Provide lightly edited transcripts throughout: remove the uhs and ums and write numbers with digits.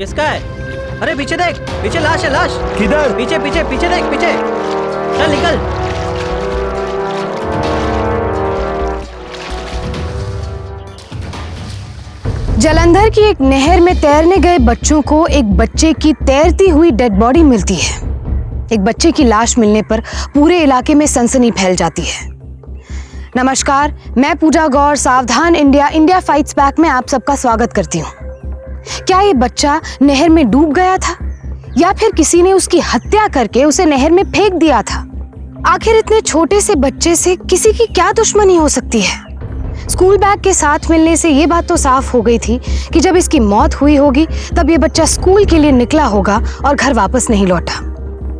किसका है? अरे पीछे देख, पीछे लाश है, लाश। किधर? पीछे पीछे पीछे देख, पीछे। चल निकल। जालंधर की एक नहर में तैरने गए बच्चों को एक बच्चे की तैरती हुई डेड बॉडी मिलती है। एक बच्चे की लाश मिलने पर पूरे इलाके में सनसनी फैल जाती है। नमस्कार, मैं पूजा गौर, सावधान इंडिया, इंडिया फाइट्स बैक में आप सबका स्वागत करती हूँ। क्या ये बच्चा नहर में डूब गया था या फिर किसी ने उसकी हत्या करके उसे नहर में फेंक दिया था? आखिर इतने छोटे से बच्चे से किसी की क्या दुश्मनी हो सकती है? स्कूल बैग के साथ मिलने से ये बात तो साफ हो गई थी कि जब इसकी मौत हुई होगी तब ये बच्चा स्कूल के लिए निकला होगा और घर वापस नहीं लौटा।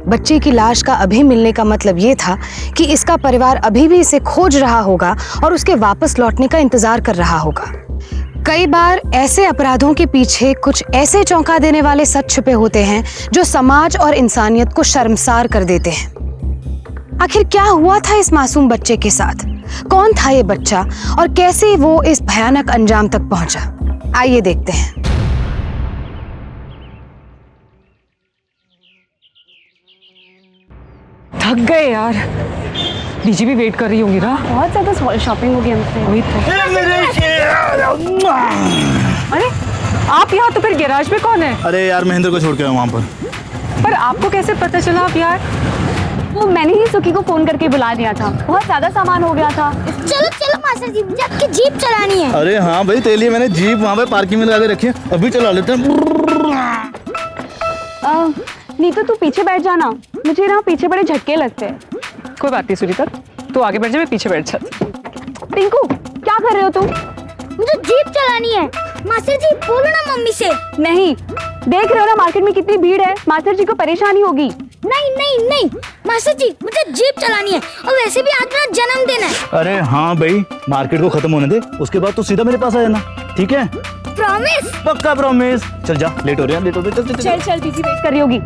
बच्चे की लाश का अभी मिलने का मतलब ये था कि इसका परिवार अभी भी इसे खोज रहा होगा और उसके वापस लौटने का इंतजार कर रहा होगा। कई बार ऐसे अपराधों के पीछे कुछ ऐसे चौंका देने वाले सच छुपे होते हैं जो समाज और इंसानियत को शर्मसार कर देते हैं। आखिर क्या हुआ था इस मासूम बच्चे के साथ? कौन था ये बच्चा और कैसे वो इस भयानक अंजाम तक पहुंचा? आइए देखते हैं। थक गए यार। डीजी भी वेट कर रही होंगी ना। बहुत ज्यादा शॉपिंग हो गई हमसे। वही तो। अरे आप यहाँ, तो फिर गैराज में कौन है? अरे यार महेंद्र को छोड़ के आया वहाँ पर। पर आपको कैसे पता चला आप यार? वो मैंने ही सुखी को फोन करके बुला दिया था, बहुत ज्यादा सामान हो गया था। चलो चलो मास्टर जी, मुझे आपकी जीप चलानी है। अरे हाँ भाई, तेरे लिए मैंने जीप वहाँ पे पार्किंग में लगा के रखी है, अभी चला लेते हैं। नीतू तू पीछे बैठ जाना, मुझे ना पीछे बड़े झटके लगते हैं। कोई बात नहीं सुनीता, तू आगे बैठ जा, मैं पीछे बैठ जाती। टिंकू क्या कर रहे हो तुम? मुझे जीप चलानी है। मास्टर जी बोलो ना मम्मी से। नहीं, देख रहे हो ना मार्केट में कितनी भीड़ है, मास्टर जी को परेशानी होगी। नहीं नहीं नहीं मास्टर जी, मुझे जीप चलानी है और वैसे भी आज मेरा जन्मदिन है। अरे हाँ भाई, मार्केट को खत्म होने दे, उसके बाद तो सीधा मेरे पास आ जाना, ठीक है? प्रॉमिस? पक्का प्रॉमिस। चल जा, लेट हो रहे हैं, लेट हो रहे हैं, चल चल दीदी वेट कर रही होगी।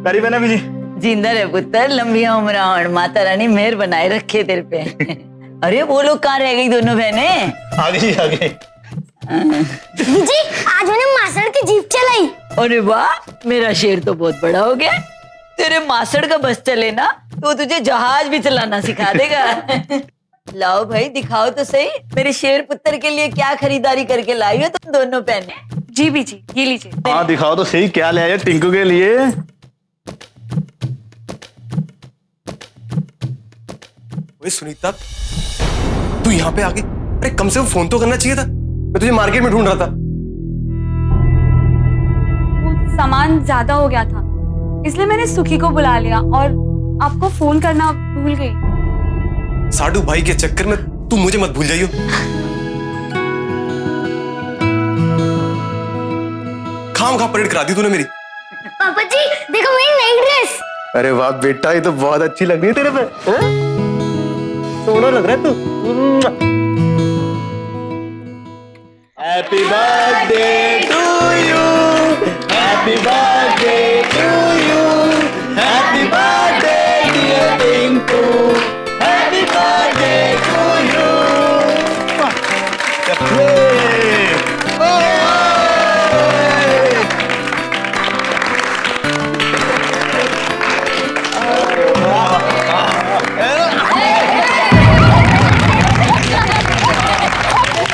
तारीफ है ना बीजी? जिंदा रहे पुत्र, लंबी उम्र और माता रानी मेहर बनाए रखे तेरे पे। अरे वो लोग कहाँ रह गई दोनों बहनें? आ गई आ गई। जी आज मैंने मास्टर की जीप चलाई। अरे वाह, मेरा शेर तो बहुत बड़ा हो गया। तेरे मासड़ का बस चले ना तो तुझे जहाज भी चलाना सिखा देगा। लाओ भाई दिखाओ तो सही, मेरे शेर पुत्र के लिए क्या खरीदारी करके लाई हो तुम दोनों बहनें? जी बीजी, ये लीजिए। हाँ दिखाओ तो सही, क्या ले आए टिंकू के लिए? ओए सुनीता, तू यहाँ पे आके, अरे कम से कम फोन तो करना चाहिए था। मैं तुझे मार्केट में ढूंढ रहा था। वो सामान ज्यादा हो गया था, इसलिए मैंने सुखी को बुला लिया और आपको फोन करना भूल गई। साडू भाई के चक्कर में तू मुझे मत भूल जाइयो। खाम खा परेड करा दी तूने मेरी। पापा जी देखो मेरी नई ड्रेस। अरे वाह बेटा, ये तो बहुत अच्छी लग रही है तेरे पे। सोना लग रहा है तू। Happy birthday to you, happy birthday to you, happy birthday dear Tinku, happy birthday to you.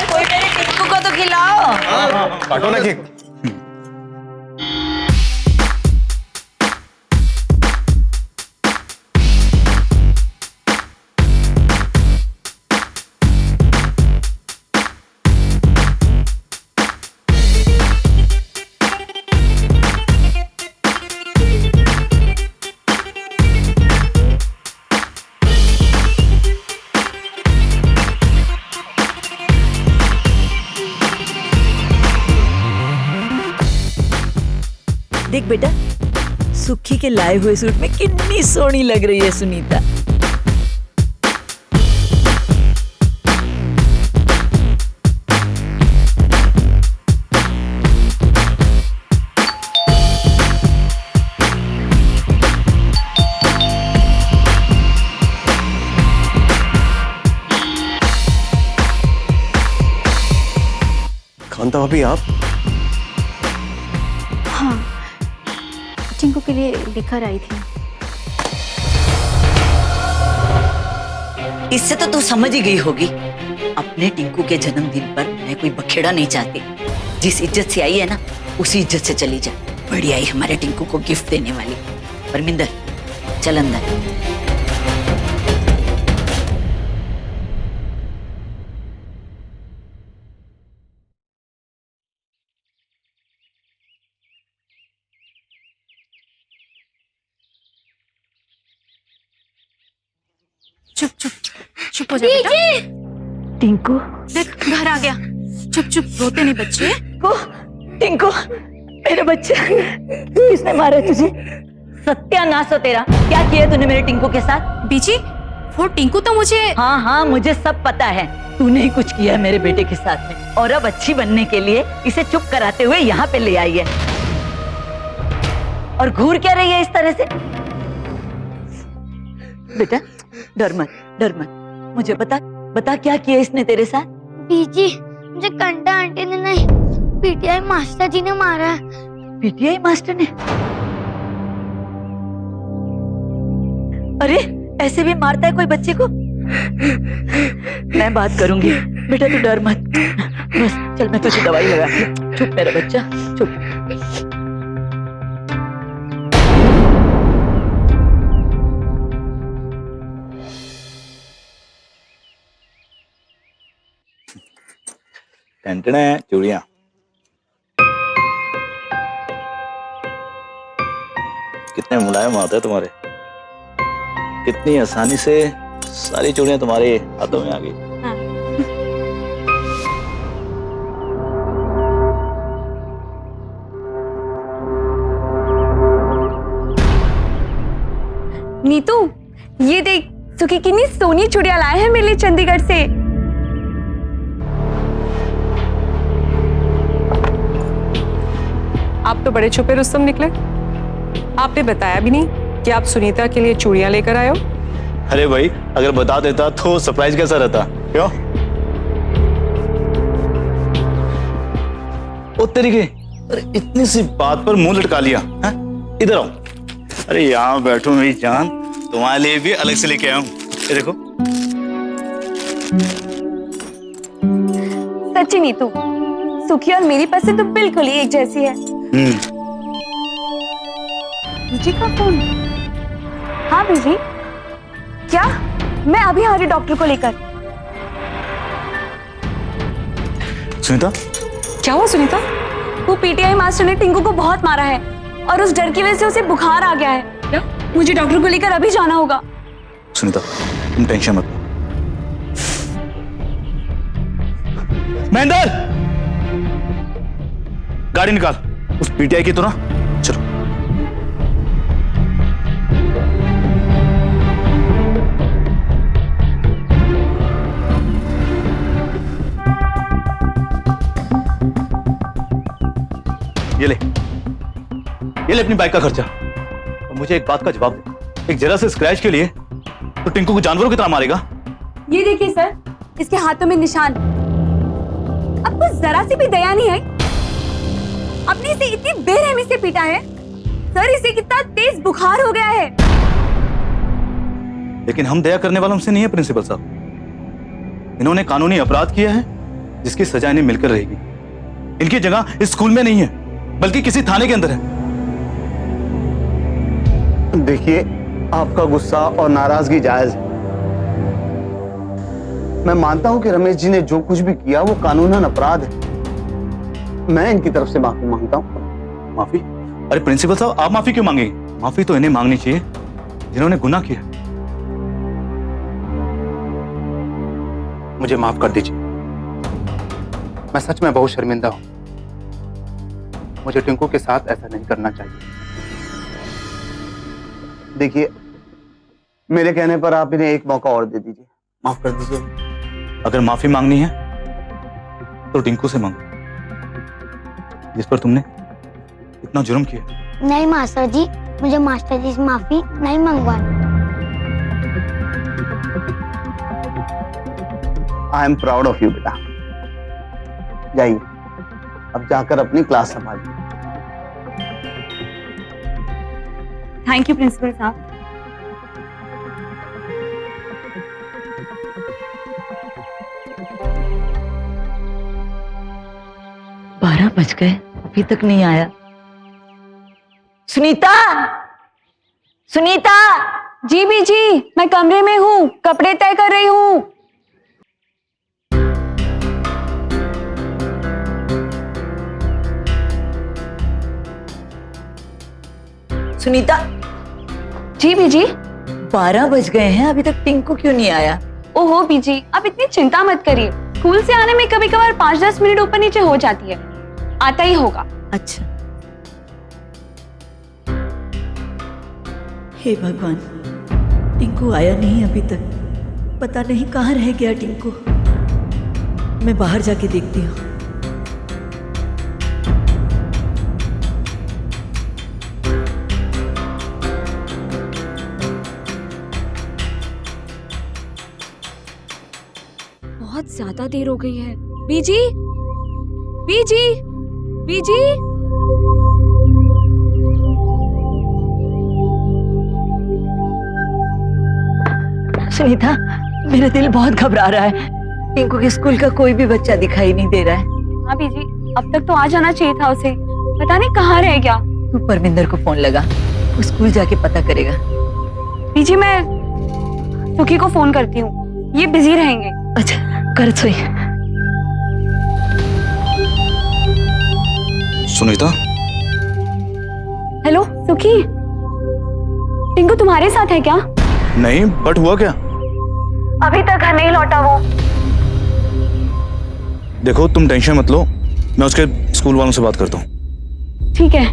कोई मेरे टिक्कू को तो खिलाओ। काटो ना केक। देख बेटा, सुखी के लाए हुए सूट में कितनी सोहनी लग रही है सुनीता। सुनीता भाभी आप? हाँ, टिंकू के लिए लेकर आई थी। इससे तो तू समझ ही गई होगी, अपने टिंकू के जन्मदिन पर मैं कोई बखेड़ा नहीं चाहती। जिस इज्जत से आई है ना, उसी इज्जत से चली जा। बड़ी आई हमारे टिंकू को गिफ्ट देने वाली। परमिंदर, चल अंदर। चुप चुप चुप हो जा बेटा। टिंकू, देख घर आ गया। चुप चुप, रोते नहीं बच्चे। टिंकू, मेरे बच्चे, किसने मारा तुझे? सत्यानाश हो तेरा। क्या किया तूने मेरे टिंकू के साथ? बीजी, वो टिंकू तो मुझे। हाँ हाँ, मुझे सब पता है। तूने ही कुछ किया है मेरे बेटे के साथ में, और अब अच्छी बनने के लिए इसे चुप कराते हुए यहाँ पे ले आई है। और घूर क्या रही है इस तरह से? बेटा डर मत, डर मत। मुझे बता क्या किया इसने तेरे साथ? बीजी, मुझे कंटा आंटी ने नहीं, पीटीआई मास्टर जी ने मारा है। पीटीआई मास्टर ने? अरे ऐसे भी मारता है कोई बच्चे को? मैं बात करूंगी, बेटा तू डर मत। बस चल, मैं तुझे दवाई लगा। चुप मेरा बच्चा, चुप। टेंटने चूड़ियां। कितने मुलायम हाथ है तुम्हारे, कितनी आसानी से सारी चूड़ियां तुम्हारे हाथों में आ गई। नीतू, ये देख, सुखी कितनी सोनी चूड़ियां लाए हैं मेरे लिए चंडीगढ़ से। आप तो बड़े छुपे रुस्तम निकले। आपने बताया भी नहीं कि आप सुनीता के लिए चूड़ियां लेकर आए हो। अरे भाई, अगर बता देता तो सरप्राइज कैसा रहता? क्यों? ओ तेरी के, अरे इतनी सी बात पर मुंह लटका लिया है? इधर आओ। अरे यहाँ बैठो मेरी जान, तुम्हारे लिए भी अलग से लेके आया हूँ। ये देखो। सच्ची नीतू, सुखी और मेरी पसंद तो बिल्कुल ही एक जैसी है। बीजी का फोन। हाँ बीजी, क्या? मैं अभी आ रही डॉक्टर को लेकर। सुनीता, क्या हुआ सुनीता? वो पीटीआई मास्टर ने टिंकू को बहुत मारा है और उस डर की वजह से उसे बुखार आ गया है। क्या? मुझे डॉक्टर को लेकर अभी जाना होगा। सुनीता तुम टेंशन मत लो। महेंद्र, गाड़ी निकाल उस पीटीआई की तो ना। चलो। ये ले अपनी बाइक का खर्चा। और मुझे एक बात का जवाब दे, एक जरा से स्क्रैच के लिए तो टिंकू को जानवरों की तरह मारेगा? ये देखिए सर, इसके हाथों में निशान। आपको जरा सी भी दया नहीं है? आपने इसे इतनी बेरहमी से पीटा है। सर, इसे कितना तेज बुखार हो गया है। लेकिन हम दया करने वालों से नहीं है प्रिंसिपल साहब। इन्होंने कानूनी अपराध किया है जिसकी सजा इन्हें मिलकर रहेगी। इनकी जगह इस स्कूल में नहीं है, बल्कि किसी थाने के अंदर है। देखिए, आपका गुस्सा और नाराजगी जायज है। मैं मानता हूं कि रमेश जी ने जो कुछ भी किया वो कानूनन अपराध है। मैं इनकी तरफ से माफी मांगता हूं। माफी? अरे प्रिंसिपल साहब, आप माफी क्यों मांगेंगे? माफी तो इन्हें मांगनी चाहिए जिन्होंने गुनाह किया। मुझे माफ कर दीजिए, मैं सच में बहुत शर्मिंदा हूं। मुझे टिंकू के साथ ऐसा नहीं करना चाहिए। देखिए, मेरे कहने पर आप इन्हें एक मौका और दे दीजिए, माफ कर दीजिए। अगर माफी मांगनी है तो टिंकू से मांगो, जिस पर तुमने इतना जुर्म किया। नहीं मास्टर जी, मुझे मास्टर जी से माफी नहीं मंगवानी। I am proud of you बेटा। जाइए। अब जाकर अपनी क्लास संभालिए। थैंक यू प्रिंसिपल साहब। बारह बज गए, अभी तक नहीं आया। सुनीता, सुनीता। जी बीजी, मैं कमरे में हूँ, कपड़े तय कर रही हूँ। सुनीता। जी बीजी। 12 बज गए हैं, अभी तक टिंकू क्यों नहीं आया? ओहो बीजी, आप इतनी चिंता मत करिए। स्कूल से आने में कभी कभार 5-10 मिनट ऊपर नीचे हो जाती है, आता ही होगा। अच्छा। हे भगवान, टिंकू आया नहीं अभी तक। पता नहीं कहाँ रह गया टिंकू। मैं बाहर जाके देखती हूँ। बहुत ज्यादा देर हो गई है। बीजी, बीजी, बीजी। सुनीता, मेरा दिल बहुत घबरा रहा है। टिंकू के स्कूल का कोई भी बच्चा दिखाई नहीं दे रहा है। हाँ बीजी, अब तक तो आ जाना चाहिए था उसे, पता नहीं कहाँ रह गया। तू परमिंदर को फोन लगा, वो स्कूल जाके पता करेगा। बीजी, मैं सुखी को फोन करती हूँ, ये बिजी रहेंगे। अच्छा, कर सोई। सुनीता। हेलो सुखी, टिंकू तुम्हारे साथ है क्या? नहीं, बट हुआ क्या? अभी तक घर नहीं लौटा वो। देखो, तुम टेंशन मत लो, मैं उसके स्कूल वालों से बात करता हूँ। ठीक है।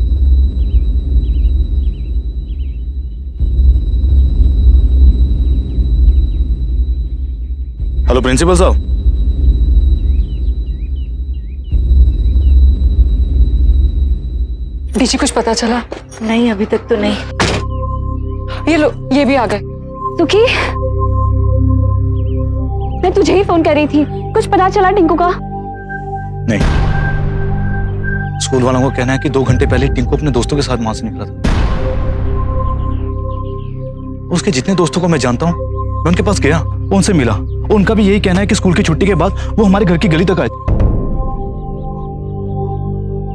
हेलो प्रिंसिपल साहब। बीजी, कुछ पता चला? नहीं, अभी तक तो नहीं। ये लो, ये भी आ गए। सुखी, मैं तुझे ही फोन कर रही थी, कुछ पता चला टिंकू का? नहीं, स्कूल वालों को कहना है कि 2 घंटे पहले टिंकू अपने दोस्तों के साथ वहां से निकला था। उसके जितने दोस्तों को मैं जानता हूँ, मैं उनके पास गया, उनसे मिला। उनका भी यही कहना है कि स्कूल की छुट्टी के बाद वो हमारे घर की गली तक आए।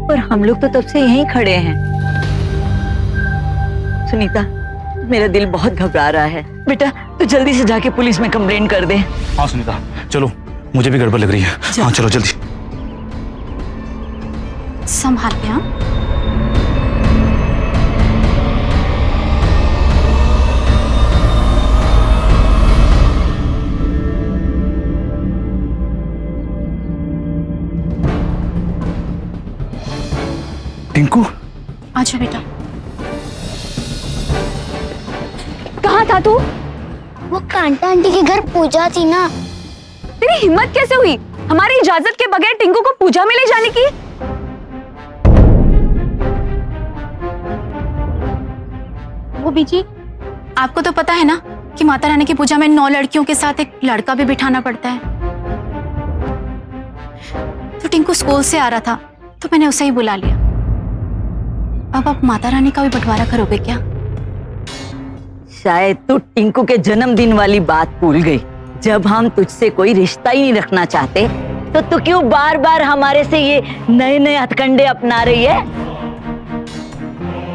पर हम लोग तो तब से यहीं खड़े हैं। सुनीता, मेरा दिल बहुत घबरा रहा है। बेटा, तू जल्दी से जाके पुलिस में कंप्लेंट कर दे। हाँ सुनीता, चलो, मुझे भी गड़बड़ लग रही है। हाँ चलो जल्दी। संभाल के। हाँ, टिंकू, अच्छा बेटा। कहाँ था तू? वो कांता आंटी के घर पूजा थी ना। तेरी हिम्मत कैसे हुई हमारी इजाजत के बगैर टिंकू को पूजा में ले जाने की? वो बीजी, आपको तो पता है ना कि माता रानी की पूजा में 9 लड़कियों के साथ एक लड़का भी बिठाना पड़ता है। तो टिंकू स्कूल से आ रहा था तो मैंने उसे ही बुला लिया। अब आप माता रानी का भी बंटवारा करोगे क्या? शायद तू टिंकू के जन्मदिन वाली बात भूल गई। जब हम तुझसे कोई रिश्ता ही नहीं रखना चाहते तो तू क्यों बार बार हमारे से ये नए नए हथकंडे अपना रही है?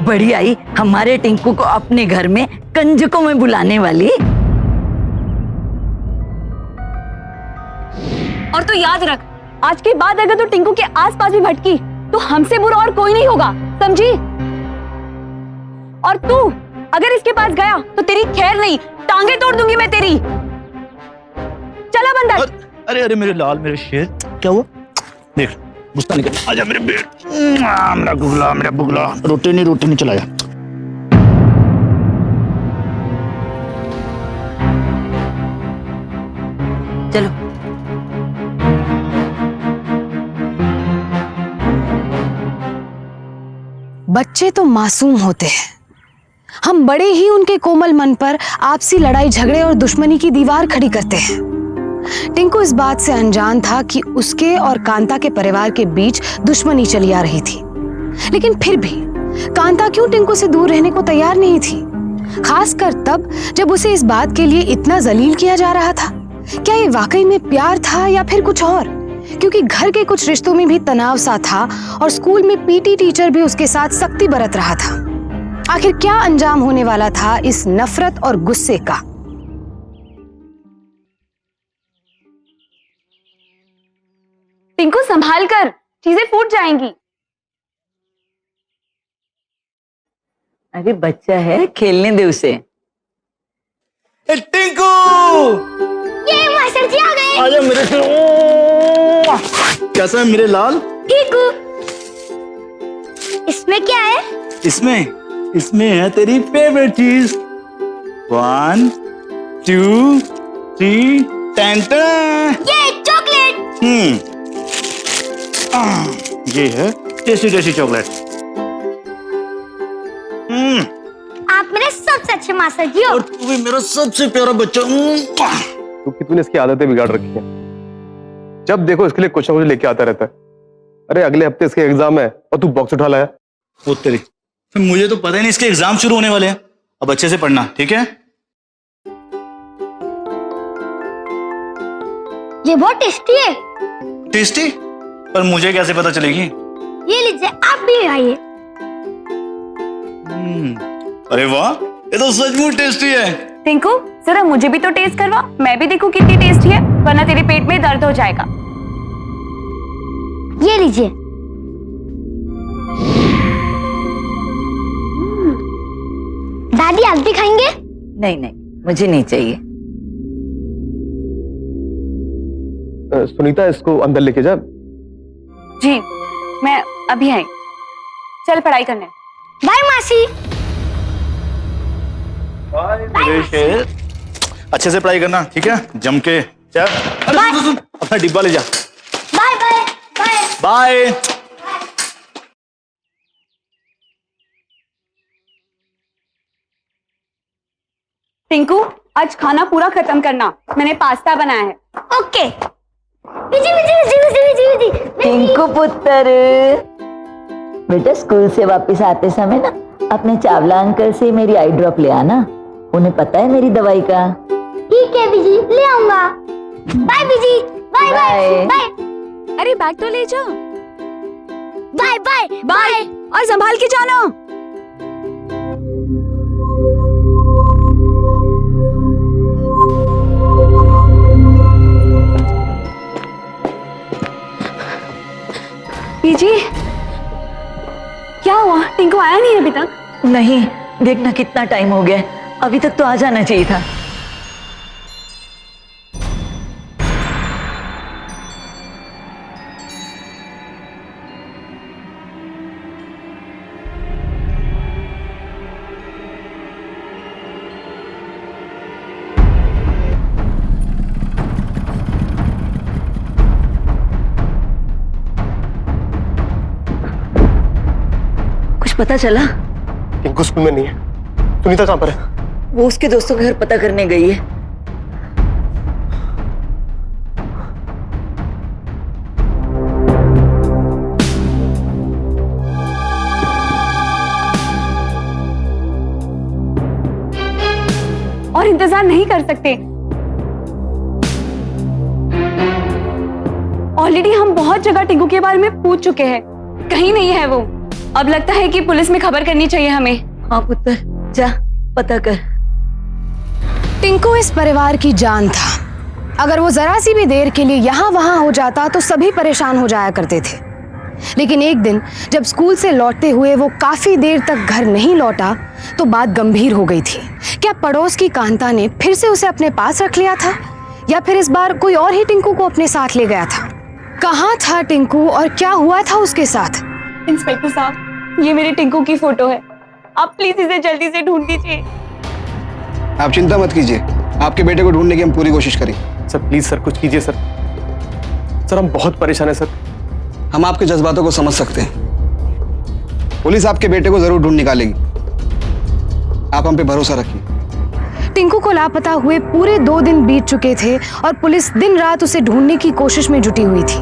बड़ी आई हमारे टिंकू को अपने घर में कंजकों में बुलाने वाली। और तू याद रख, आज के बाद अगर तू टिंकू के आसपास भी भटकी तो हमसे बुरा और कोई नहीं होगा, समझी? और तू अगर इसके पास गया तो तेरी खैर नहीं, टांगे तोड़ दूंगी मैं तेरी। चला बंदर। अरे अरे मेरे लाल, मेरे शेर, क्या हुआ? देख, गुस्सा निकल। आजा मेरे बेट, मेरा गुगला, मेरा बुगला। रोटी नहीं चलाया। चलो। बच्चे तो मासूम होते हैं, हम बड़े ही उनके कोमल मन पर आपसी लड़ाई झगड़े और दुश्मनी की दीवार खड़ी करते हैं। टिंकू टिंकू इस बात से अनजान था कि उसके और कांता के परिवार के बीच दुश्मनी चली आ रही थी, लेकिन फिर भी कांता क्यों टिंकू से दूर रहने को तैयार नहीं थी, खासकर तब जब उसे इस बात के लिए इतना जलील किया जा रहा था। क्या ये वाकई में प्यार था या फिर कुछ और? क्योंकि घर के कुछ रिश्तों में भी तनाव सा था और स्कूल में पीटी टीचर भी उसके साथ सख्ती बरत रहा था। आखिर क्या अंजाम होने वाला था इस नफरत और गुस्से का? टिंकू संभाल कर, चीजें फूट जाएंगी। अरे बच्चा है, खेलने दे उसे। टिंकू ये मास्टर जी आ गए। आजा मेरे से। कैसा है मेरे लाल? ठीक हूँ। इसमें क्या है? इसमें है तेरी फेवरेट चीज। 1 2 3 टेंटन। ये चॉकलेट। ये है टेस्टी टेस्टी चॉकलेट। आप मेरे सबसे अच्छे मास्टर जी हो। और तू भी मेरा सबसे प्यारा बच्चा। क्योंकि तूने इसकी आदतें बिगाड़ रखी हैं। जब देखो इसके लिए कुछ ना कुछ लेके आता रहता है। अरे अगले हफ्ते इसके एग्जाम है और तू बॉक्स उठा लाया। वो तेरी, फिर मुझे तो पता ही नहीं इसके एग्जाम शुरू होने वाले हैं। अब अच्छे से पढ़ना, ठीक है? ये बहुत टेस्टी है। टेस्टी? पर मुझे कैसे पता चलेगी? ये लीजिए, आप भी खाइए। अरे वाह, ये तो सचमुच टेस्टी है। टिंकू जरा मुझे भी तो टेस्ट करवा, मैं भी देखूं कितनी टेस्टी है, वरना तेरे पेट में दर्द हो जाएगा। ये लीजिए। दादी आप भी खाएंगे? नहीं नहीं, मुझे नहीं चाहिए। सुनीता इसको अंदर लेके जा। जी मैं अभी आई। चल पढ़ाई करने। बाय मासी। मेरे शेर, अच्छे से पढ़ाई करना, ठीक है? जम के चल। अरे सुन, अपना डिब्बा ले जा। Bye bye bye. Bye. Tinku आज खाना पूरा खत्म करना, मैंने पास्ता बनाया है। ओके। विजी विजी विजी विजी विजी विजी। टिंकू पुत्र, बेटा स्कूल से वापस आते समय ना अपने चावला अंकल से मेरी आई ड्रॉप ले आना, उन्हें पता है मेरी दवाई का। ठीक है विजी, ले आऊंगा। Bye Viji. Bye bye bye. अरे बैग तो ले जाओ। बाय बाय बाय, और संभाल के जाना। पीजी क्या हुआ? टिंकू आया नहीं अभी तक? नहीं, देखना कितना टाइम हो गया, अभी तक तो आ जाना चाहिए था। कुछ पता चला? टिंकू स्कूल में नहीं है। सुनीता कहाँ पर है? वो उसके दोस्तों के घर पता करने गई है। और इंतजार नहीं कर सकते। ऑलरेडी हम बहुत जगह टिंकू के बारे में पूछ चुके हैं, कहीं नहीं है वो। अब लगता है कि पुलिस में खबर करनी चाहिए हमें। हाँ पुत्र, जा पता कर। टिंकू इस परिवार की जान था। अगर वो जरा सी भी देर के लिए यहाँ वहां हो जाता तो सभी परेशान हो जाया करते थे। लेकिन एक दिन जब स्कूल से लौटते हुए वो काफी देर तक घर नहीं लौटा तो बात गंभीर हो गई थी। क्या पड़ोस की कांता ने फिर से उसे अपने पास रख लिया था, या फिर इस बार कोई और ही टिंकू को अपने साथ ले गया था? कहाँ था टिंकू और क्या हुआ था उसके साथ? इंस्पेक्टर साहब, ये मेरे टिंकू की फोटो है, आप प्लीज इसे जल्दी से ढूंढ लीजिए। आप चिंता मत कीजिए, आपके बेटे को ढूंढने की हम पूरी कोशिश करें। सर प्लीज सर, कुछ कीजिए सर। सर हम बहुत परेशान है सर। हम आपके जज्बातों को समझ सकते हैं। पुलिस आपके बेटे को जरूर ढूंढ निकालेगी, आप हम पे भरोसा रखिए। टिंकू को लापता हुए पूरे 2 दिन बीत चुके थे और पुलिस दिन रात उसे ढूंढने की कोशिश में जुटी हुई थी।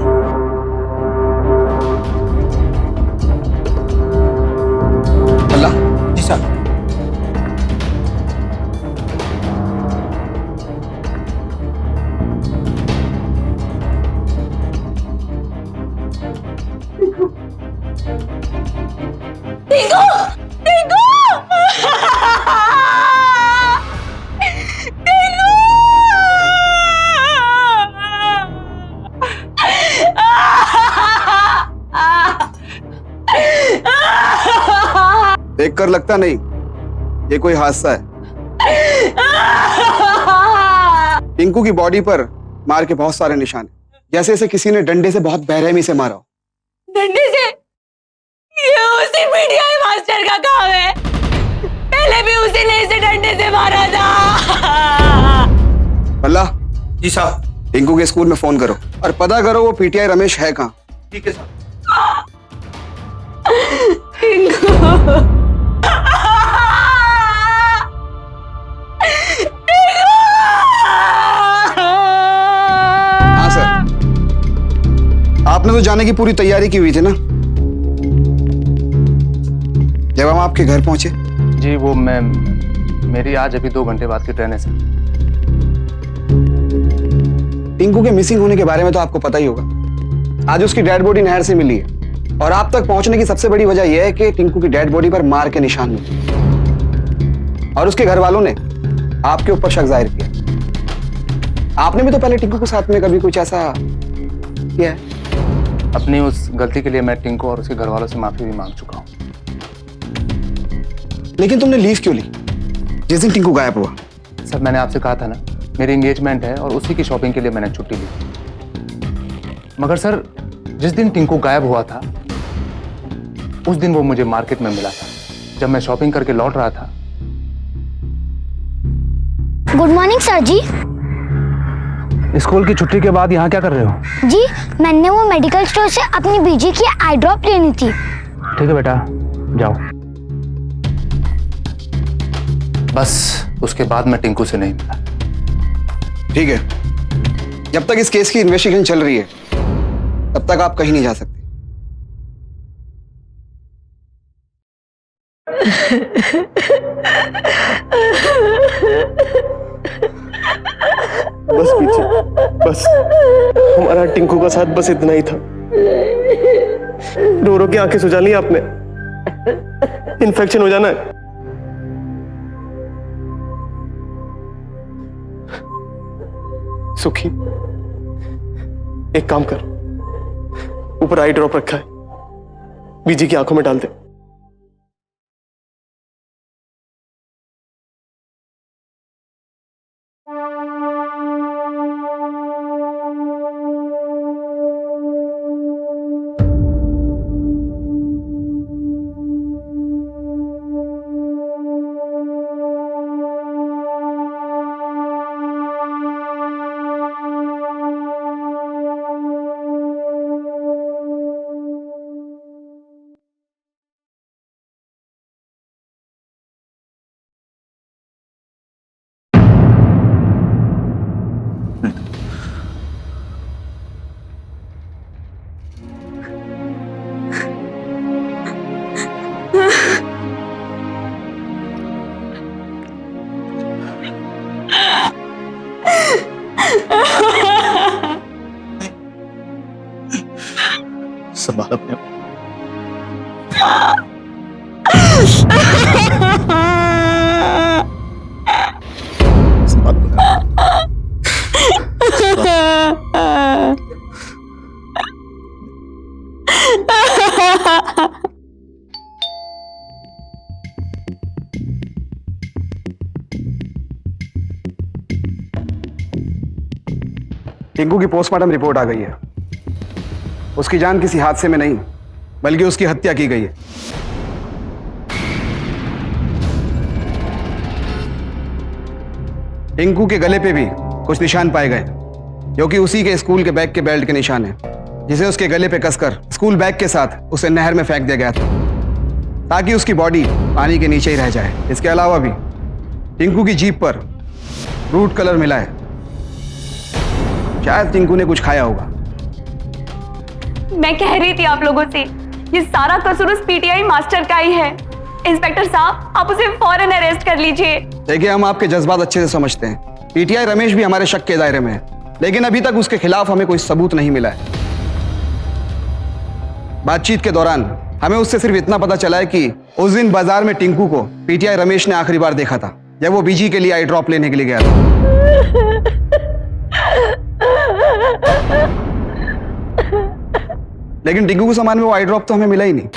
अल्लाह जी सर। देखकर लगता नहीं ये कोई हादसा है। टिंकू की बॉडी पर मार के बहुत सारे निशान हैं, जैसे इसे किसी ने डंडे से बहुत बेरहमी से मारा हो। डंडे से? ये उसी पीटीआई मास्टर का काम है। पहले भी उसी ने इसे डंडे से मारा था। अल्लाह जी साहब। टिंकू के स्कूल में फोन करो और पता करो वो पीटीआई रमेश है कहाँ। ठीक है साहब। हाँ सर, आपने तो जाने की पूरी तैयारी की हुई थी ना। जब हम आपके घर पहुंचे। जी वो मेरी आज अभी 2 घंटे बाद की ट्रेन है सर। टिंकू के मिसिंग होने के बारे में तो आपको पता ही होगा। आज उसकी डेड बॉडी नहर से मिली है और आप तक पहुंचने की सबसे बड़ी वजह यह है कि टिंकू की डेड बॉडी पर मार के निशान मिले और उसके घर वालों ने आपके ऊपर शक जाहिर किया। आपने भी तो पहले टिंकू के साथ में कभी कुछ ऐसा किया है? अपनी उस गलती के लिए मैं टिंकू और उसके घर वालों से माफी भी मांग चुका हूँ। लेकिन तुमने लीव क्यों ली जिस दिन टिंकू गायब हुआ? सर मैंने आपसे कहा था ना, मेरी एंगेजमेंट है और उसी की शॉपिंग के लिए मैंने छुट्टी ली। मगर सर जिस दिन टिंकू गायब हुआ था उस दिन वो मुझे मार्केट में मिला था जब मैं शॉपिंग करके लौट रहा था। गुड मॉर्निंग सर जी। स्कूल की छुट्टी के बाद यहाँ क्या कर रहे हो? जी मैंने वो मेडिकल स्टोर से अपनी बीजी की आई ड्रॉप लेनी थी। ठीक है बेटा, जाओ। बस उसके बाद मैं टिंकू से नहीं मिला। ठीक है, जब तक इस केस की इन्वेस्टिगेशन चल रही है तब तक आप कहीं नहीं जा सकते। बस पीछे, बस हमारा टिंकू का साथ बस इतना ही था। रो रो के आंखें सुझा ली आपने। इन्फेक्शन हो जाना है। सुखी, एक काम कर, ऊपर आई ड्रॉप रखा है, बीजी की आंखों में डाल दे। संभाल अपने आप। संभाल अपने आप। टिंकू की पोस्टमार्टम रिपोर्ट आ गई है। उसकी जान किसी हादसे में नहीं बल्कि उसकी हत्या की गई है। टिंकू के गले पे भी कुछ निशान पाए गए जो कि उसी के स्कूल के बैग के बेल्ट के निशान हैं, जिसे उसके गले पे कसकर स्कूल बैग के साथ उसे नहर में फेंक दिया गया था ताकि उसकी बॉडी पानी के नीचे ही रह जाए। इसके अलावा भी टिंकू की जीप पर फ्रूट कलर मिला है। शायद टिंकू ने कुछ खाया होगा। मैं कह रही थी आप लोगों से, ये सारा कसूर उस पीटीआई मास्टर का ही है। इंस्पेक्टर साहब, आप उसे फौरन अरेस्ट कर लीजिए। देखिए, हम आपके जज्बात अच्छे से समझते हैं। पीटीआई रमेश भी हमारे शक के दायरे में है, लेकिन अभी तक उसके खिलाफ हमें कोई सबूत नहीं मिला है। बातचीत के दौरान हमें उससे सिर्फ इतना पता चला है कि उस दिन बाजार में टिंकू को पीटीआई रमेश ने आखिरी बार देखा था, जब वो बीजी के लिए आई ड्रॉप लेने के लिए गया था। लेकिन टिंकू के सामान में वो आई ड्रॉप तो हमें मिला ही नहीं।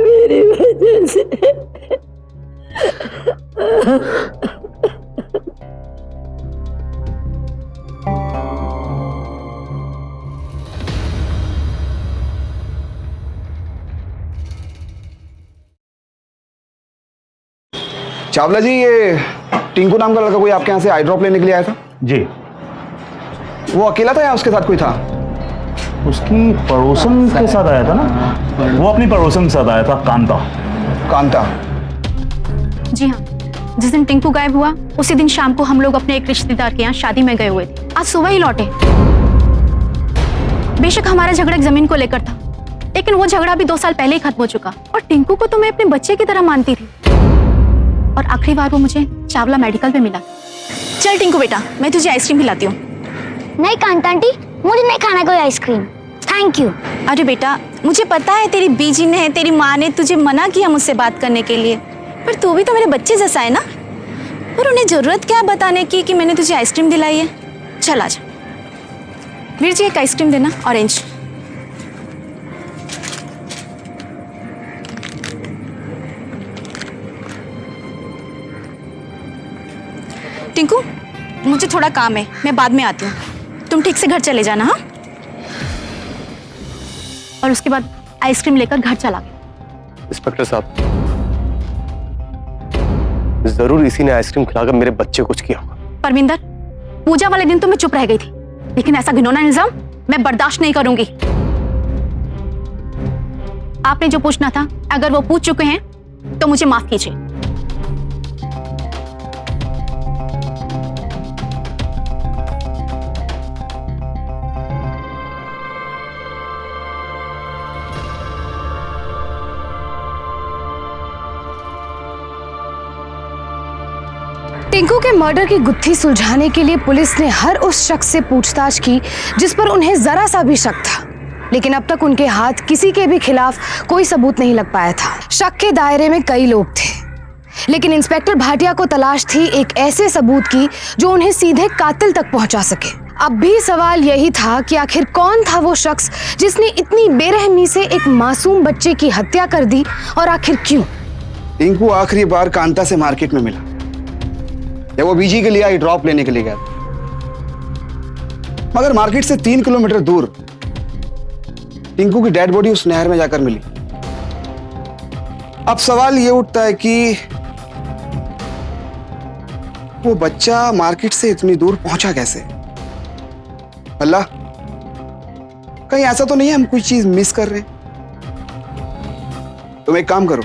मेरी वजह से चावला जी, ये टिंकू नाम का लड़का कोई आपके यहाँ से आई ड्रॉप लेने के लिए आया था? जी। वो अकेला था या उसके साथ कोई था? उसकी पड़ोसन के साथ आया था ना, वो अपनी पड़ोसन के साथ आया था, कांता। कांता? जी हाँ, जिस दिन टिंकू गायब हुआ उसी दिन शाम को हम लोग अपने एक रिश्तेदार के यहाँ शादी में गए हुए थे। आज सुबह ही लौटे। बेशक हमारा झगड़ा एक जमीन को लेकर था, लेकिन वो झगड़ा भी 2 साल पहले ही खत्म हो चुका। और टिंकू को तो मैं अपने बच्चे की तरह मानती थी, और आखिरी बार वो मुझे चावला मेडिकल पे मिला। चल टिंकू बेटा, मैं तुझे आइसक्रीम खिलाती हूँ। नहीं कांता आंटी, मुझे नहीं खाना कोई आइसक्रीम, थैंक यू। अरे बेटा, मुझे पता है तेरी बीजी ने, तेरी माँ ने तुझे मना किया मुझसे बात करने के लिए, पर तू भी तो मेरे बच्चे जैसा है ना। और उन्हें जरूरत क्या है बताने की कि मैंने तुझे आइसक्रीम दिलाई है। चल आजा। वीर जी, एक आइसक्रीम देना, ऑरेंज। टिंकू, मुझे थोड़ा काम है, मैं बाद में आती हूँ। तुम ठीक से घर चले जाना, हाँ? और उसके बाद आइसक्रीम लेकर घर चला गया। इंस्पेक्टर साहब, जरूर इसी ने आइसक्रीम खिलाकर मेरे बच्चे को कुछ किया होगा। परमिंदर, पूजा वाले दिन तो मैं चुप रह गई थी, लेकिन ऐसा घिनौना इल्जाम मैं बर्दाश्त नहीं करूंगी। आपने जो पूछना था, अगर वो पूछ चुके हैं तो मुझे माफ कीजिए। टिंकू के मर्डर की गुत्थी सुलझाने के लिए पुलिस ने हर उस शख्स से पूछताछ की जिस पर उन्हें जरा सा भी शक था, लेकिन अब तक उनके हाथ किसी के भी खिलाफ कोई सबूत नहीं लग पाया था। शक के दायरे में कई लोग थे, लेकिन इंस्पेक्टर भाटिया को तलाश थी एक ऐसे सबूत की जो उन्हें सीधे कातिल तक पहुंचा सके। अब भी सवाल यही था कि आखिर कौन था वो शख्स जिसने इतनी बेरहमी से एक मासूम बच्चे की हत्या कर दी, और आखिर क्यों? टिंकू आखिरी बार कांता से मार्केट में मिला जब वो बीजी के लिए आई ड्रॉप लेने के लिए गया था, मगर मार्केट से 3 किलोमीटर दूर टिंकू की डेड बॉडी उस नहर में जाकर मिली। अब सवाल ये उठता है कि वो बच्चा मार्केट से इतनी दूर पहुंचा कैसे? अल्लाह, कहीं ऐसा तो नहीं है हम कोई चीज मिस कर रहे हैं? तुम एक काम करो,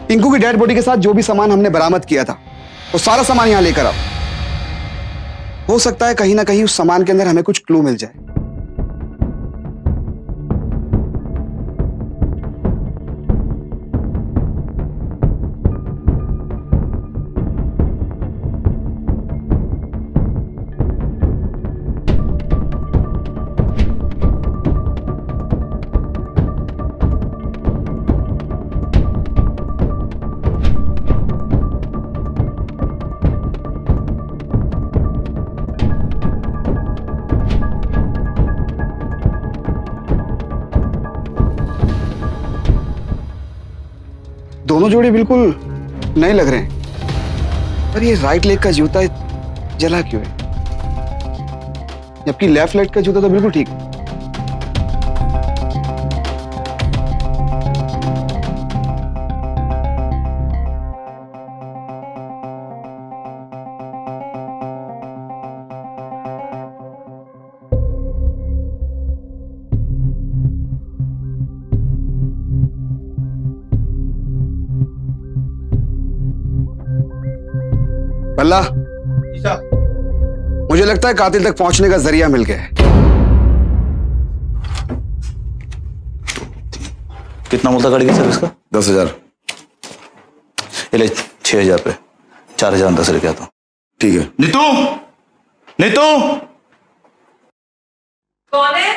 टिंकू की डेड बॉडी के साथ जो भी सामान हमने बरामद किया था वो सारा सामान यहां लेकर आओ। हो सकता है कहीं ना कहीं उस सामान के अंदर हमें कुछ क्लू मिल जाए। दोनों जोड़े बिल्कुल नए लग रहे हैं, पर ये राइट लेग का जूता जला क्यों है, जबकि लेफ्ट लेग का जूता तो बिल्कुल ठीक है। भल्ला, मुझे लगता है कातिल तक पहुंचने का जरिया मिल गया है। कितना बोलता गाड़ी की सर्विस का? 10,000। ये ले 6,000 पे 4,000 10 लेके आता हूँ। ठीक है। नीतू, नीतू, कौन है?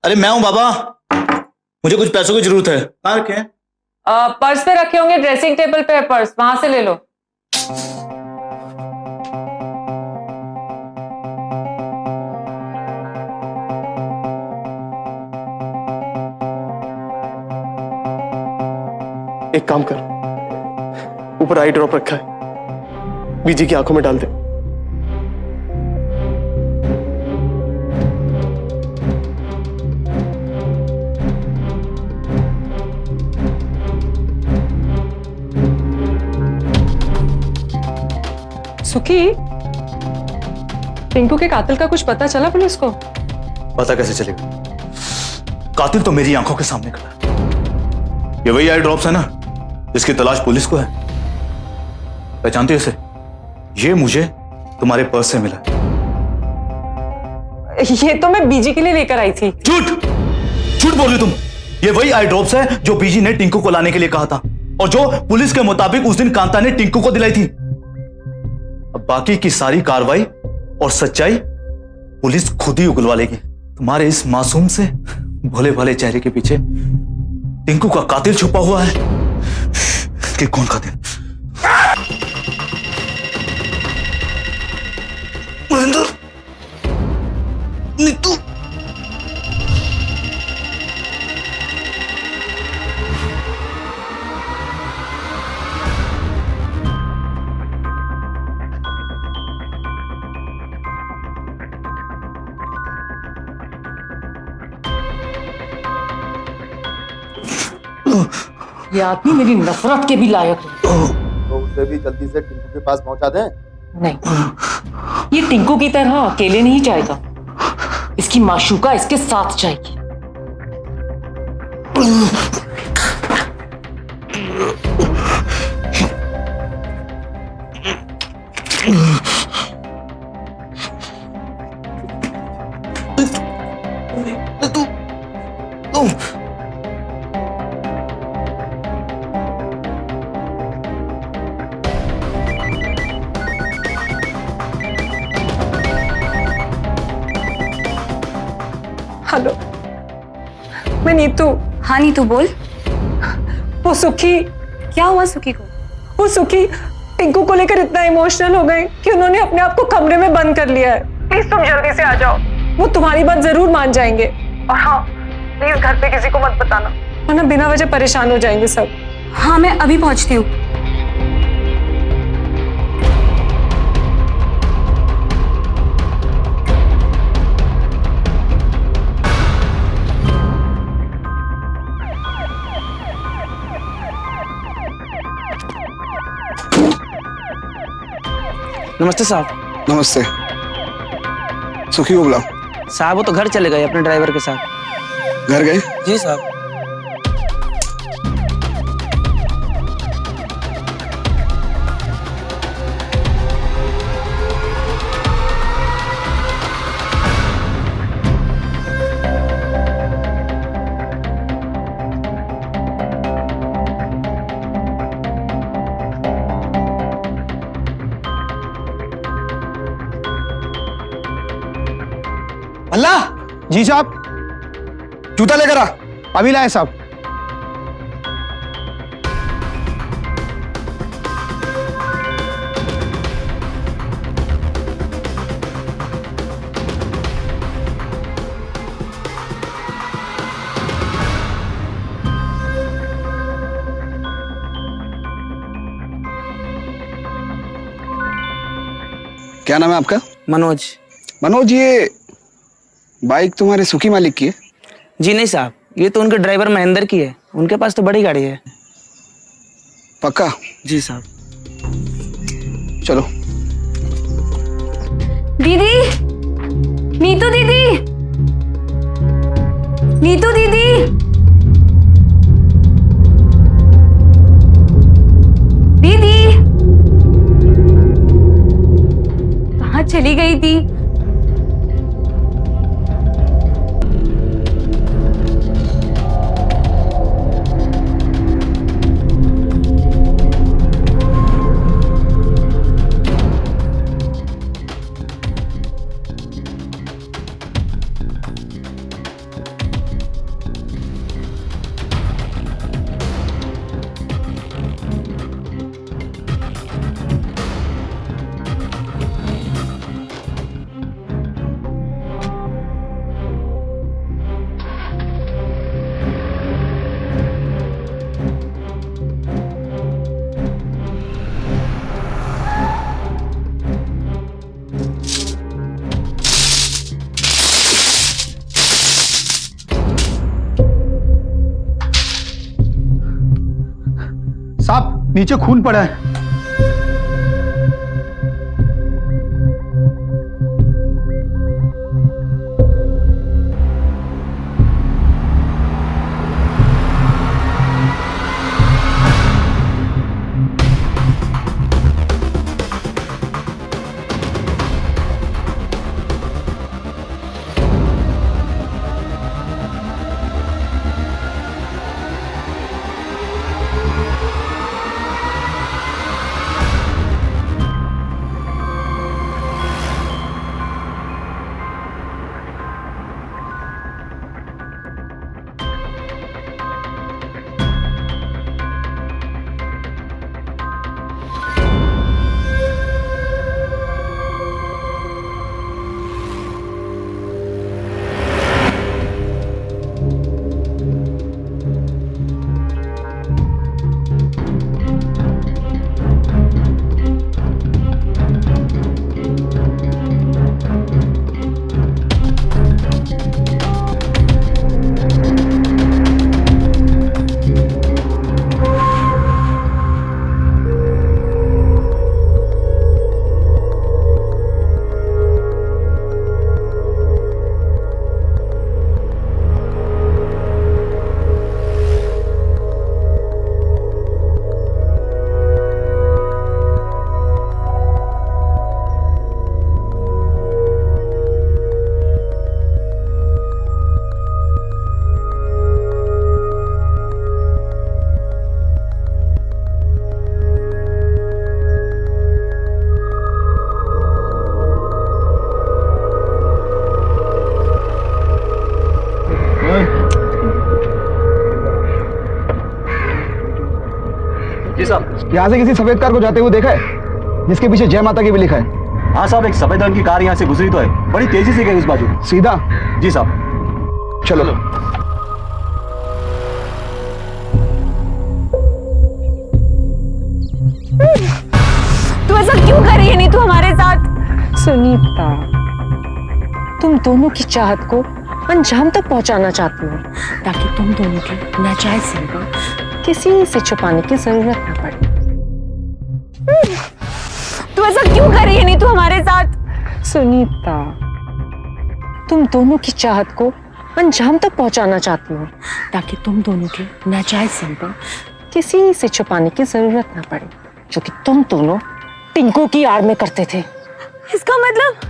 अरे मैं हूं बाबा, मुझे कुछ पैसों की जरूरत है। कहाँ रखे हैं? पर्स पे रखे होंगे, ड्रेसिंग टेबल पे है पर्स, वहां से ले लो। एक काम कर, ऊपर आई ड्रॉप रखा है, बीजी की आंखों में डाल दे। सुखी, टिंकू के कातिल का कुछ पता चला पुलिस को? पता कैसे चलेगा? कातिल तो मेरी आंखों के सामने खड़ा है। ये वही आई ड्रॉप्स है ना जिसकी तलाश पुलिस को है। पहचानती हो इसे? ये मुझे तुम्हारे पर्स से मिला। ये तो मैं बीजी के लिए लेकर आई थी। झूठ, झूठ बोल रही तुम। ये वही आई ड्रॉप्स है जो बीजी ने टिंकू को लाने के लिए कहा था और जो पुलिस के मुताबिक उस दिन कांता ने टिंकू को दिलाई थी। अब बाकी की सारी कार्रवाई और सच्चाई पुलिस खुद ही उगलवा लेगी। तुम्हारे इस मासूम से भोले भाले चेहरे के पीछे टिंकू का कातिल छुपा हुआ है। कि कौन कातिल? महेंद्र, नीतू, ये आदमी मेरी नफरत के भी लायक है। तो उसे भी जल्दी से टिंकू के पास पहुंचा दें। नहीं, ये टिंकू की तरह अकेले नहीं जाएगा, इसकी माशूका इसके साथ जाएगी। हेलो, मैं नीतू। हाँ नीतू बोल। वो सुखी, क्या हुआ सुखी को? वो सुखी टिंकू को लेकर इतना इमोशनल हो गए कि उन्होंने अपने आप को कमरे में बंद कर लिया है। प्लीज तुम जल्दी से आ जाओ, वो तुम्हारी बात जरूर मान जाएंगे। और हाँ, प्लीज घर पे किसी को मत बताना, वरना बिना वजह परेशान हो जाएंगे सब। हाँ मैं अभी पहुंचती हूँ। नमस्ते साहब। नमस्ते। सुखी को बुलाओ। साहब वो तो घर चले गए अपने ड्राइवर के साथ। घर गए? जी साहब। अल्लाह। जी साहब। जूता लेकर आ। अभी लाए साहब। क्या नाम है आपका? मनोज। मनोज, ये बाइक तुम्हारे सुखी मालिक की है? जी नहीं साहब, ये तो उनके ड्राइवर महेंद्र की है, उनके पास तो बड़ी गाड़ी है। पक्का? जी साहब। चलो। दीदी, नीतू दीदी, नीतू दीदी, दीदी, चली गई थी। साहब नीचे खून पड़ा है। यहाँ से किसी सफेद कार को जाते हुए देखा है जिसके पीछे जय माता की भी लिखा है? हाँ साहब, एक सफेद रंग की कार यहाँ से गुजरी तो है, बड़ी तेजी से गई उस बाजू। सीधा? जी साहब। चलो। तू ऐसा क्यों कर रही है नीतू हमारे साथ? सुनीता, तुम दोनों की चाहत को अंजाम तक पहुंचाना चाहती हूँ ताकि तुम दोनों के नाजायज संबंध किसी से छुपाने की जरूरत ना पड़े। तू ऐसा क्यों कर रही है नीतू हमारे साथ? सुनीता, तुम दोनों की चाहत को अंजाम तक पहुंचाना चाहती हूँ ताकि तुम दोनों के नाजायज संबंध किसी से छुपाने की जरूरत ना पड़े, जो कि तुम दोनों टिंकू की आड़ में करते थे। इसका मतलब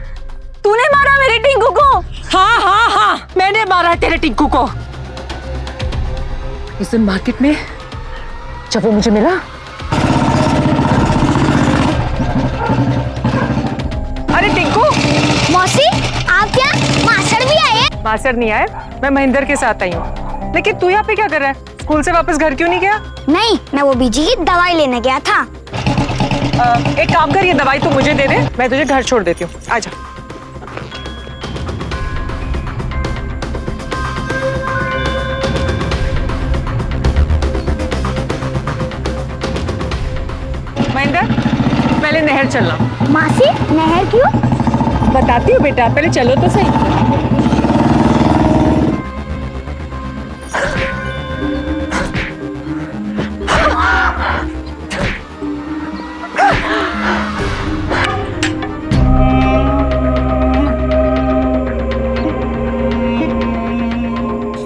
तूने मारा मेरे टिंकू को? हाँ हाँ हाँ, मैंने मारा तेरे टिंकू को। उस दिन मार्केट में जब वो मुझे मिला, अरे टिंकू। मौसी, आप क्या मास्टर भी आए? मास्टर नहीं आए, मैं महेंद्र के साथ आई हूँ। लेकिन तू यहाँ पे क्या कर रहा है? स्कूल से वापस घर क्यों नहीं गया? नहीं, मैं वो बीजी की दवाई लेने गया था। एक काम कर, ये दवाई तू मुझे दे दे, मैं तुझे घर छोड़ देती हूँ। आजा। महेंद्र, पहले नहर चलना। मासी, नहर क्यों? बताती हूँ बेटा, पहले चलो तो सही।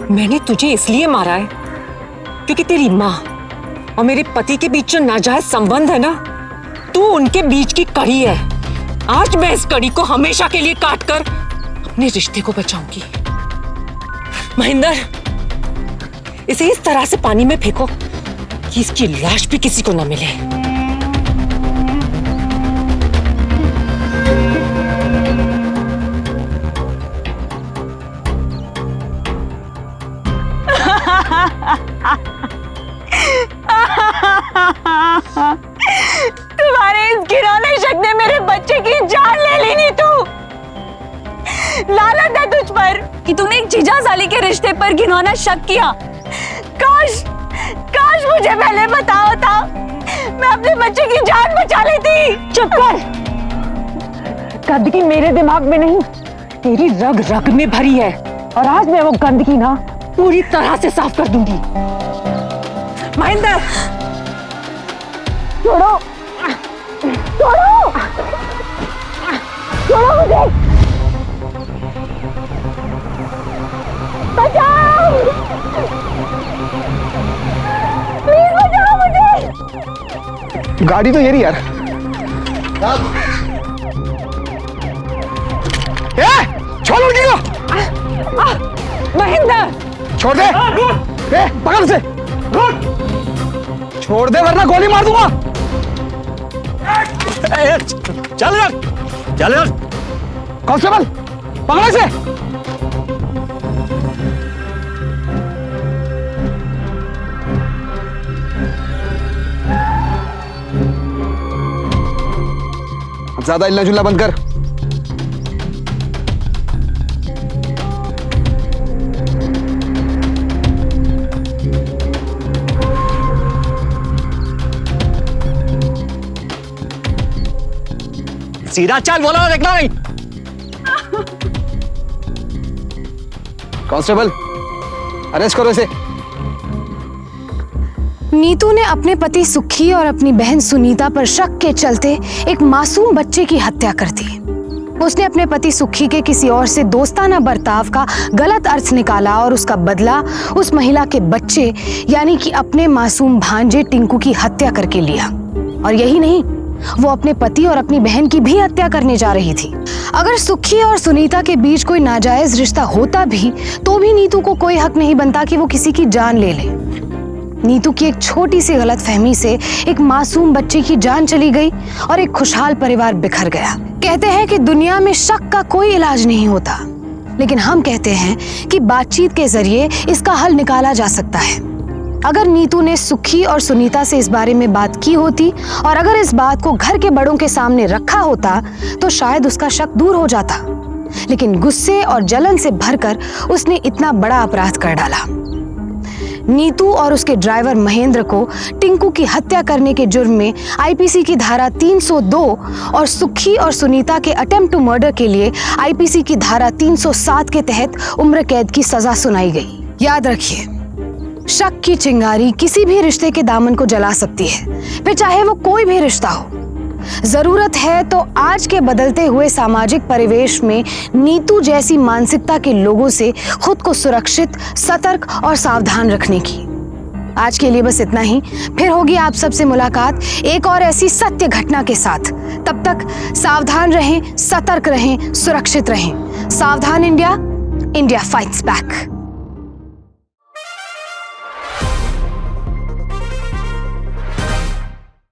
मैंने तुझे इसलिए मारा है क्योंकि तेरी माँ और मेरे पति के बीच जो नाजायज संबंध है ना, तू उनके बीच की कड़ी है। आज मैं इस कड़ी को हमेशा के लिए काट कर अपने रिश्ते को बचाऊंगी। महेंद्र, इसे इस तरह से पानी में फेंको कि इसकी लाश भी किसी को न मिले। तुम्हारे इस घिनौने शक ने मेरे बच्चे की जान ले ली। नहीं तू लानत है तुझ पर कि तूने एक जीजा साली के रिश्ते पर घिनौना शक किया। काश काश मुझे पहले पता होता, मैं अपने बच्चे की जान बचा लेती। चुप कर। गंदगी मेरे दिमाग में नहीं, तेरी रग रग में भरी है, और आज मैं वो गंदगी ना पूरी तरह से साफ कर दूंगी। महेंद्र, छोड़ो छोड़ो छोड़ो मुझे, बचाओ, प्लीज बचाओ मुझे। गाड़ी तो ये रही यार। छोड़ लड़की को। महेंद्र, छोड़ दे। पकड़ उसे। छोड़ दे वरना गोली मार दूंगा। चल चल। कांस्टेबल, पकड़ इसे। अब ज्यादा हिलना जुलना बंद कर। सीधा चल, बोला देखना नहीं। कांस्टेबल, अरेस्ट करो इसे। नीतू ने अपने पति सुखी और अपनी बहन सुनीता पर शक के चलते एक मासूम बच्चे की हत्या कर दी। उसने अपने पति सुखी के किसी और से दोस्ताना बर्ताव का गलत अर्थ निकाला और उसका बदला उस महिला के बच्चे यानी कि अपने मासूम भांजे टिंकू की हत्या करके लिया। और यही नहीं, वो अपने पति और अपनी बहन की भी हत्या करने जा रही थी। अगर सुखी और सुनीता के बीच कोई नाजायज रिश्ता होता भी तो भी नीतू को कोई हक नहीं बनता कि वो किसी की जान ले ले। नीतू की एक छोटी सी गलतफहमी से एक मासूम बच्चे की जान चली गई और एक खुशहाल परिवार बिखर गया। कहते हैं कि दुनिया में शक का कोई इलाज नहीं होता, लेकिन हम कहते हैं कि बातचीत के जरिए इसका हल निकाला जा सकता है। अगर नीतू ने सुखी और सुनीता से इस बारे में बात की होती और अगर इस बात को घर के बड़ों के सामने रखा होता तो शायद उसका शक दूर हो जाता, लेकिन गुस्से और जलन से भरकर उसने इतना बड़ा अपराध कर डाला। नीतू और उसके ड्राइवर महेंद्र को टिंकू की हत्या करने के जुर्म में आईपीसी की धारा 302 और सुखी और सुनीता के अटेम्प्ट टू मर्डर के लिए आईपीसी की धारा 307 के तहत उम्र कैद की सजा सुनाई गई। याद रखिए, शक की चिंगारी किसी भी रिश्ते के दामन को जला सकती है, फिर चाहे वो कोई भी रिश्ता हो। जरूरत है तो आज के बदलते हुए सामाजिक परिवेश में नीतू जैसी मानसिकता के लोगों से खुद को सुरक्षित, सतर्क और सावधान रखने की। आज के लिए बस इतना ही। फिर होगी आप सबसे मुलाकात एक और ऐसी सत्य घटना के साथ। तब तक सावधान रहें, सतर्क रहें, सुरक्षित रहें। सावधान इंडिया, इंडिया फाइट्स बैक।